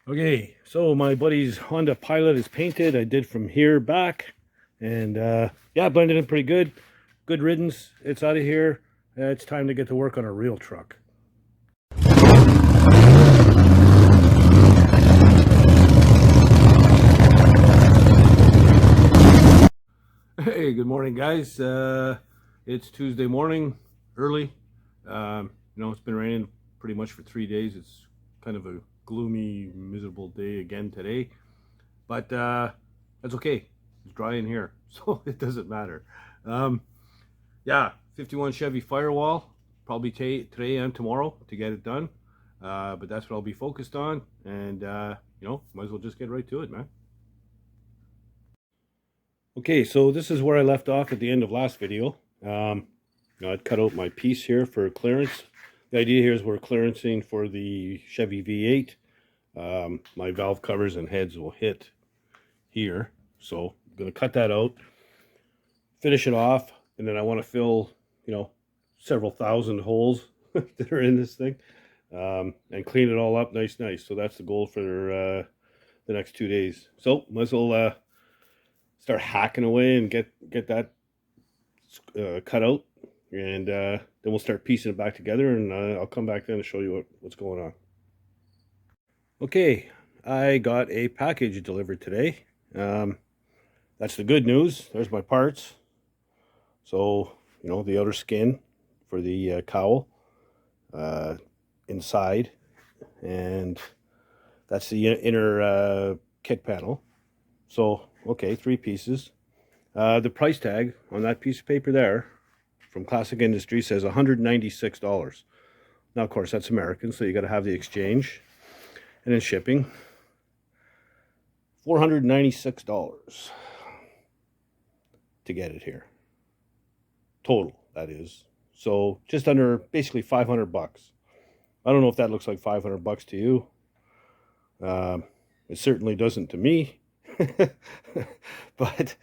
Okay, so my buddy's Honda Pilot is painted. I did from here back, and yeah, blended in pretty good. Good riddance. It's out of here. It's time to get to work on a real truck. Hey, good morning, guys. It's Tuesday morning, early. It's been raining pretty much for 3 days. It's kind of a gloomy, miserable day again today, but that's okay. It's dry in here, so it doesn't matter. Yeah, 51 Chevy Firewall, probably today and tomorrow to get it done, but that's what I'll be focused on, and might as well just get right to it, man. Okay, so this is where I left off at the end of last video. I'd cut out my piece here for clearance. The idea here is we're clearancing for the Chevy V8. My valve covers and heads will hit here. So I'm going to cut that out, finish it off, and then I want to fill, several thousand holes that are in this thing, and clean it all up nice. So that's the goal for the next 2 days. So might as well start hacking away and get that cut out, and then we'll start piecing it back together, and I'll come back then and show you what's going on. Okay, I got a package delivered today. That's the good news. There's my parts. So, the outer skin for the cowl inside, and that's the inner kit panel. So, okay, 3 pieces. The price tag on that piece of paper there from Classic Industry says $196. Now, of course, that's American, so you got to have the exchange. And then shipping, $496 to get it here. Total, that is. So just under, basically $500. I don't know if that looks like $500 to you. It certainly doesn't to me. But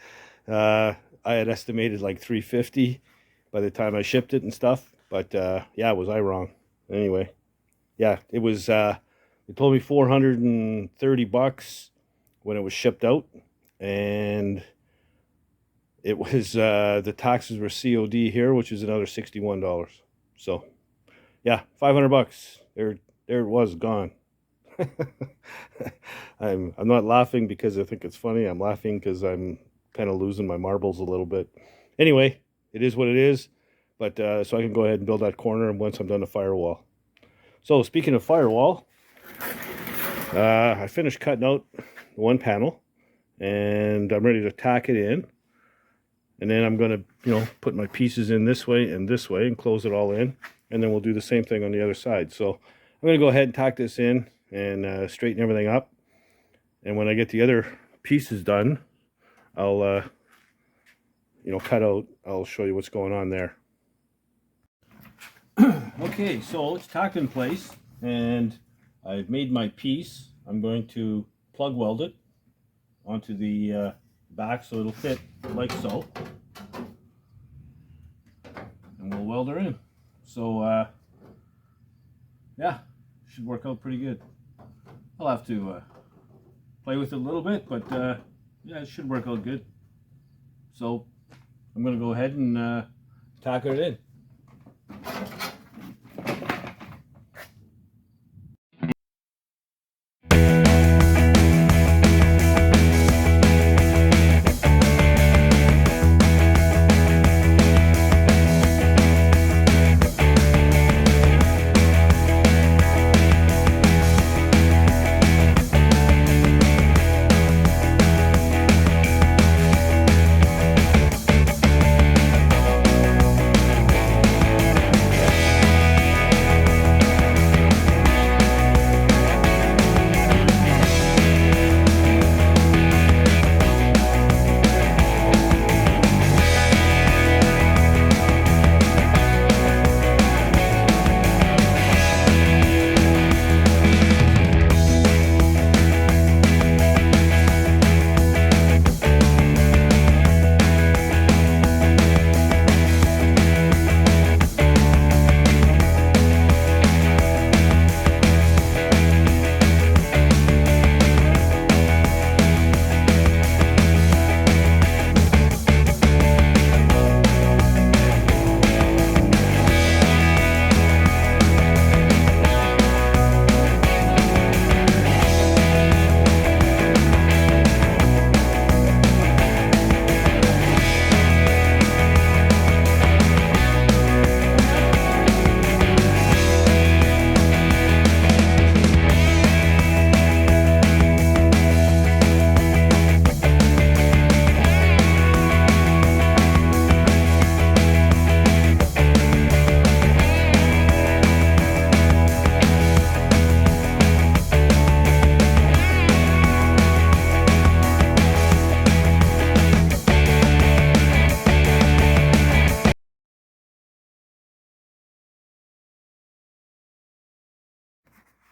I had estimated like $350 by the time I shipped it and stuff. But yeah, was I wrong? Anyway, yeah, it was. They told me $430 when it was shipped out, and it was the taxes were COD here, which is another $61. So yeah, $500. There it was, gone. I'm not laughing because I think it's funny. I'm laughing because I'm kind of losing my marbles a little bit. Anyway, it is what it is. But so I can go ahead and build that corner, and once I'm done the firewall. So speaking of firewall, I finished cutting out one panel, and I'm ready to tack it in. And then I'm going to, put my pieces in this way and close it all in. And then we'll do the same thing on the other side. So I'm going to go ahead and tack this in and straighten everything up. And when I get the other pieces done, I'll, cut out. I'll show you what's going on there. Okay, so it's tacked in place, and I've made my piece. I'm going to plug weld it onto the back so it'll fit like so. And we'll weld her in. So, yeah, should work out pretty good. I'll have to play with it a little bit, but yeah, it should work out good. So I'm going to go ahead and tack it in.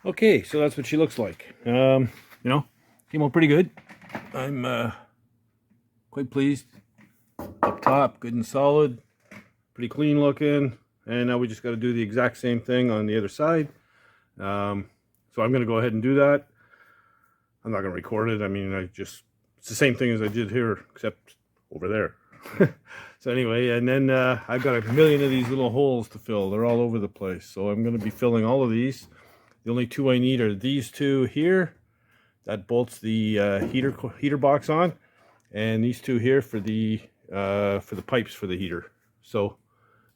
Okay, so that's what she looks like. You know, came out pretty good. I'm quite pleased. Up top, good and solid, pretty clean looking. And now we just got to do the exact same thing on the other side. So I'm going to go ahead and do that. I'm not going to record it. I mean, it's the same thing as I did here, except over there. So anyway, and then I've got a million of these little holes to fill. They're all over the place. So I'm going to be filling all of these. The only two I need are these two here. That bolts the heater box on. And these two here for the pipes for the heater. So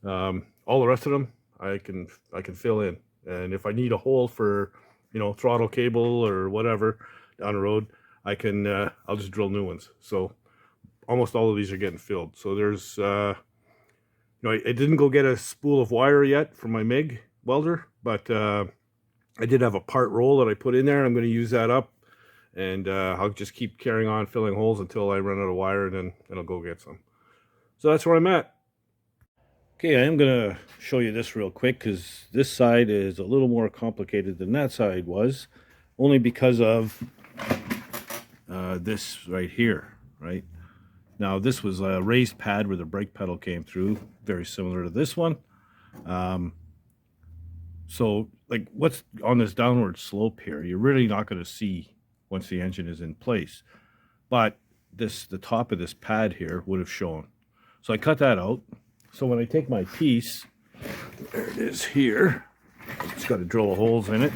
all the rest of them I can fill in. And if I need a hole for, you know, throttle cable or whatever down the road, I'll just drill new ones. So almost all of these are getting filled. So there's, you know, I didn't go get a spool of wire yet for my MIG welder, but I did have a part roll that I put in there. I'm going to use that up, and I'll just keep carrying on filling holes until I run out of wire, and then I'll go get some. So that's where I'm at. Okay, I am going to show you this real quick because this side is a little more complicated than that side was, only because of this right here, right? Now, this was a raised pad where the brake pedal came through, very similar to this one. So, like, what's on this downward slope here, you're really not going to see once the engine is in place. But the top of this pad here would have shown. So I cut that out. So when I take my piece, there it is here. I just got to drill holes in it.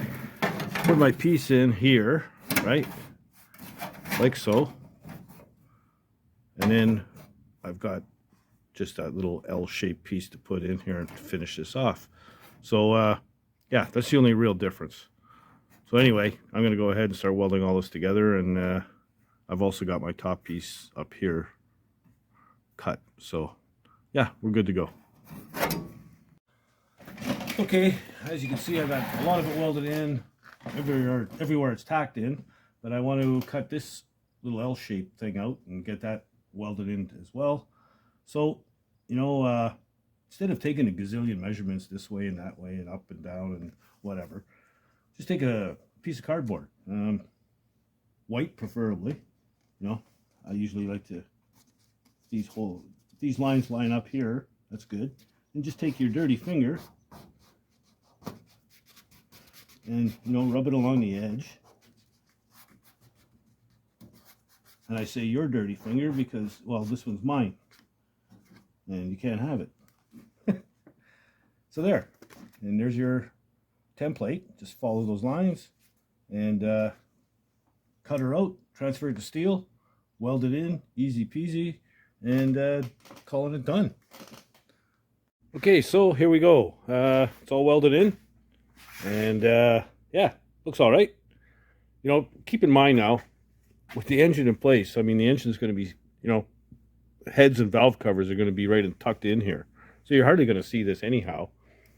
Put my piece in here, right? Like so. And then I've got just that little L-shaped piece to put in here and finish this off. So, yeah, that's the only real difference. So anyway, I'm going to go ahead and start welding all this together, and I've also got my top piece up here cut. So, yeah, we're good to go. Okay, as you can see, I've got a lot of it welded in, everywhere it's tacked in, but I want to cut this little L-shaped thing out and get that welded in as well. So, you know, instead of taking a gazillion measurements this way and that way and up and down and whatever, just take a piece of cardboard, white preferably. You know, I usually like to, these lines line up here, that's good. And just take your dirty finger and, you know, rub it along the edge. And I say your dirty finger because, well, this one's mine. And you can't have it. So there. And there's your template. Just follow those lines and cut her out, transfer it to steel, weld it in, easy peasy, and calling it done. Okay, so here we go. It's all welded in, and yeah, looks all right. You know, keep in mind now, with the engine in place, I mean, the engine's going to be, you know, heads and valve covers are going to be right and tucked in here. So you're hardly going to see this anyhow.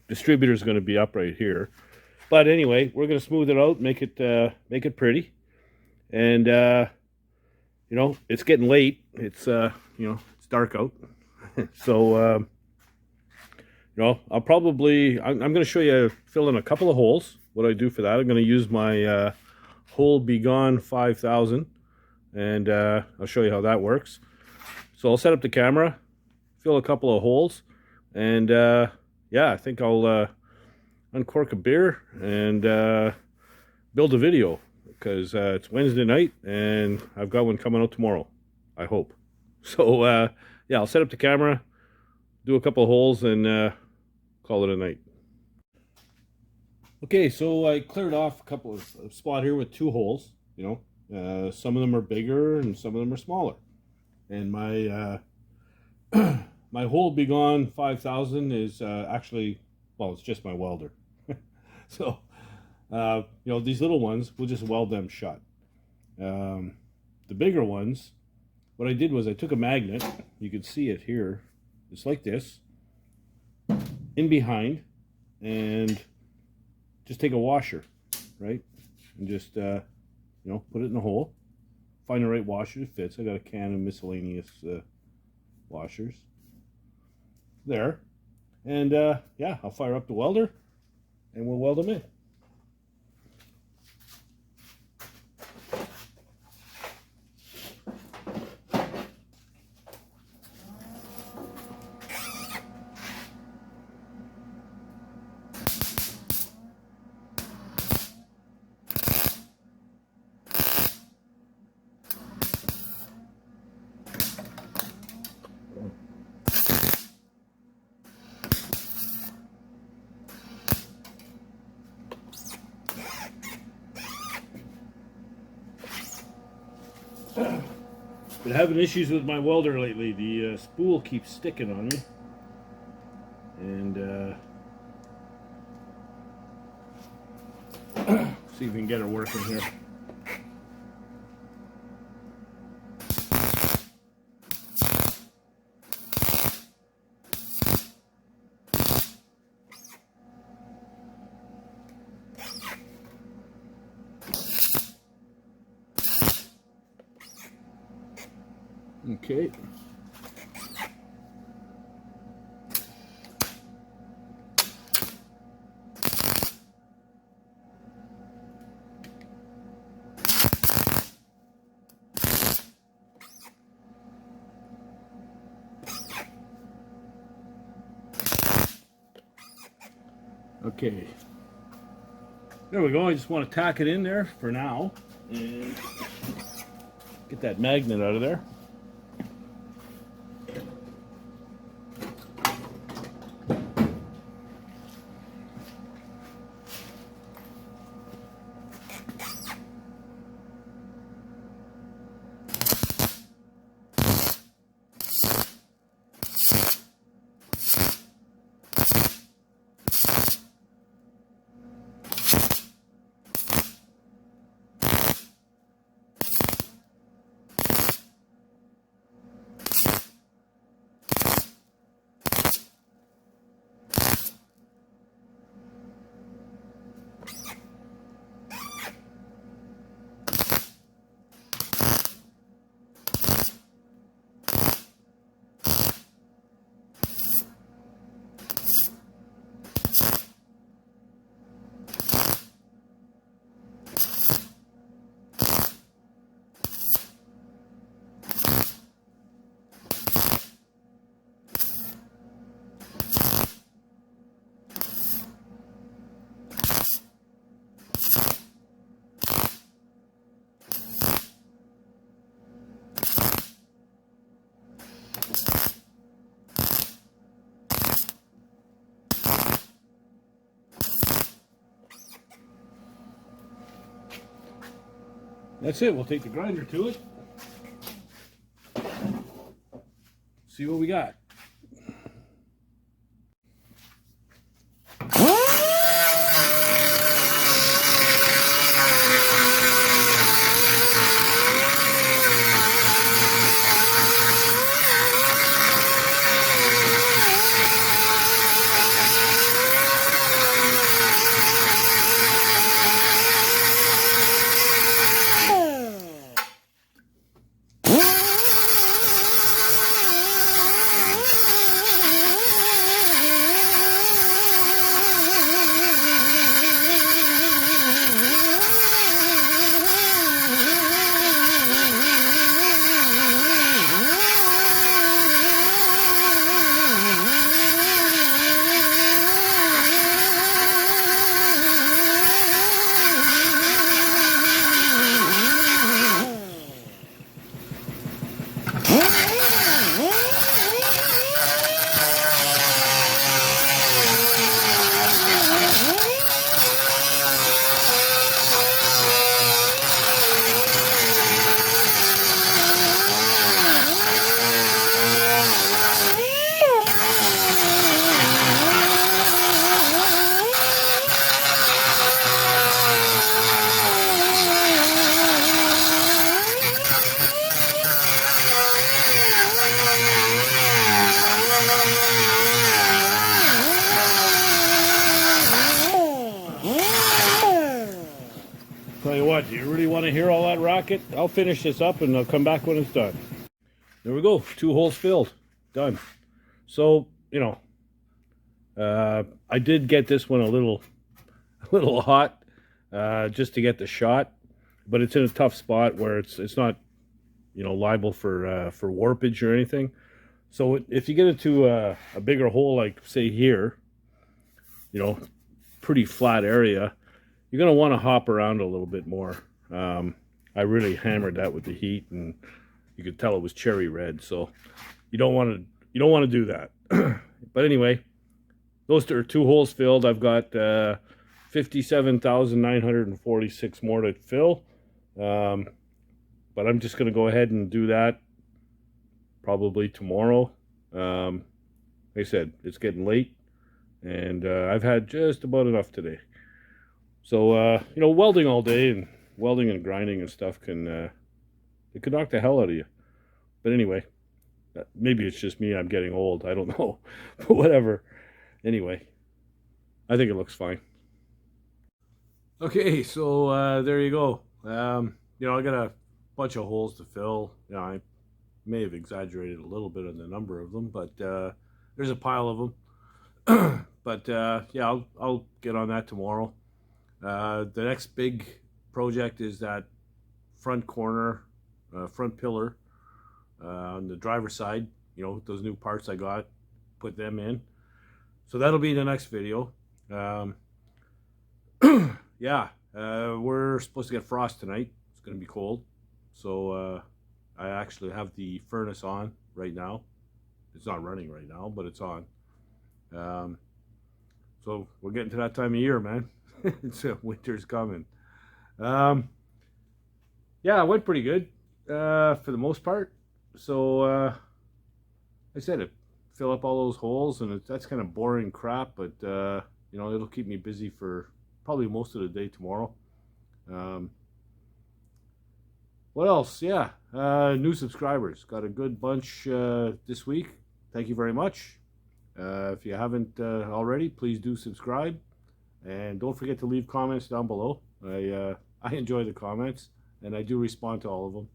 Distributor's going to be up right here. But anyway, we're going to smooth it out, make it pretty. And, you know, it's getting late. It's, you know, it's dark out. So, you know, I'm going to show you fill in a couple of holes. What I do for that, I'm going to use my Hole Be Gone 5000. And I'll show you how that works. So I'll set up the camera, fill a couple of holes, and yeah, I think I'll uncork a beer and build a video, because it's Wednesday night and I've got one coming out tomorrow, I hope. So yeah, I'll set up the camera, do a couple of holes, and call it a night. Okay, so I cleared off a couple of spot here with 2 holes, you know. Some of them are bigger and some of them are smaller. And my my Hole Be Gone 5000 is actually, well, it's just my welder. So, you know, these little ones, we'll just weld them shut. The bigger ones, what I did was I took a magnet, you can see it here, it's like this, in behind, and just take a washer, right? And just, you know, put it in the hole. Find the right washer that fits. I got a can of miscellaneous washers there. And yeah, I'll fire up the welder and we'll weld them in. Been having issues with my welder lately. The spool keeps sticking on me. And see if we can get her working here. Okay. Okay. There we go. I just want to tack it in there for now and get that magnet out of there. That's it. We'll take the grinder to it. See what we got. Tell you what, do you really want to hear all that racket? I'll finish this up and I'll come back when it's done. There we go, 2 holes filled, done. So, you know, I did get this one a little hot, just to get the shot, but it's in a tough spot where it's not, you know, liable for warpage or anything. So if you get it to a bigger hole, like say here, you know, pretty flat area, you're going to want to hop around a little bit more. I really hammered that with the heat, and you could tell it was cherry red. So you don't want to do that. But anyway, those are 2 holes filled. I've got 57,946 more to fill. But I'm just going to go ahead and do that probably tomorrow. Like I said, it's getting late, and I've had just about enough today. So, welding all day and welding and grinding and stuff it can knock the hell out of you. But anyway, maybe it's just me. I'm getting old. I don't know. But whatever. Anyway, I think it looks fine. Okay, so there you go. I got a bunch of holes to fill. I may have exaggerated a little bit on the number of them, but there's a pile of them. But yeah, I'll get on that tomorrow. The next big project is that front corner, front pillar on the driver's side. Those new parts I got, put them in. So that'll be the next video. Yeah, we're supposed to get frost tonight. It's going to be cold. So I actually have the furnace on right now. It's not running right now, but it's on. So we're getting to that time of year, man. Winter's coming. Yeah, it went pretty good for the most part. So I said it, fill up all those holes, and that's kind of boring crap, but it'll keep me busy for probably most of the day tomorrow. What else? Yeah, new subscribers. Got a good bunch this week. Thank you very much. If you haven't already, please do subscribe. And don't forget to leave comments down below. I enjoy the comments, and I do respond to all of them.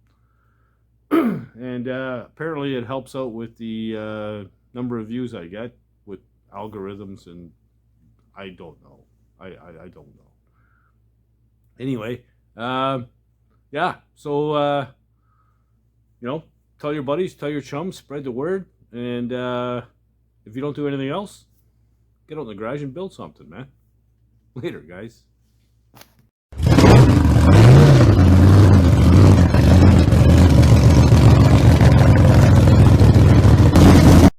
And apparently it helps out with the number of views I get with algorithms, and I don't know. I don't know. Anyway, yeah, so, tell your buddies, tell your chums, spread the word, and if you don't do anything else, get out in the garage and build something, man. Later, guys.